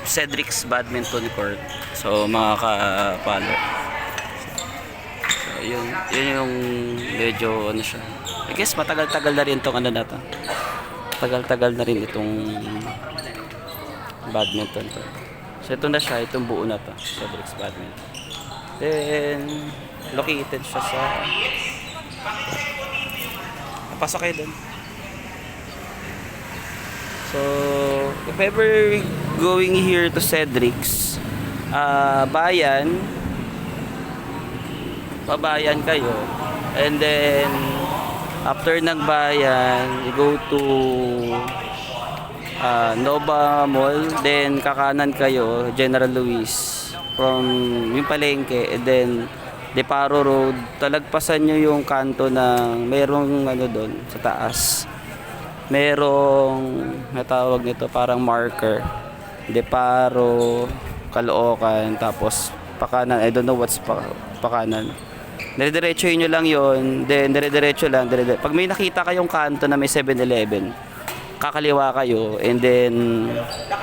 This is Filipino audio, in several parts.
Cedric's Badminton Court. So mga ka-follow. So yun yung medyo ano siya. I guess matagal-tagal na rin itong ano na to. Tagal-tagal na rin itong badminton to. So ito na siya, itong buo na to, Cedric's Badminton. Then located siya sa napasok kayo dun. So if ever going here to Cedric's bayan kayo, and then after ng bayan you go to Nova Mall, then kakanan kayo General Luis from yung palengke, and then Deparo Road, talagpasan nyo yung kanto ng merong ano doon sa taas, merong natawag nito parang marker, Deparo, Caloocan, tapos pakanan, I don't know what's pakanan. Dire-diretso nyo lang yon, then dire-diretso lang, pag may nakita kayong kanto na may 7-Eleven, kakaliwa kayo, and then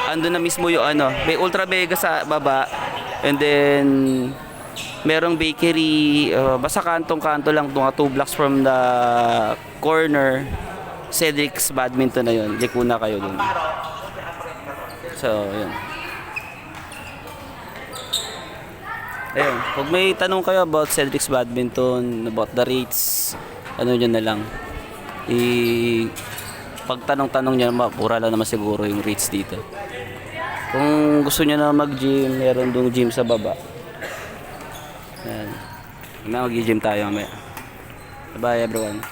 ando na mismo yung ano, may Ultra Mega sa baba, and then merong bakery, basta kantong-kanto lang, mga 2 blocks from the corner, Cedric's Badminton na yun, liko na kayo dun. So yun, ayun, pag may tanong kayo about Cedric's Badminton, about the rates, ano nyo na lang, pagtanong-tanong nyo, mapura lang naman siguro yung rates dito. Kung gusto nyo na mag-gym, meron dong gym sa baba. Ayan, mag-gym tayo mamaya. Bye everyone.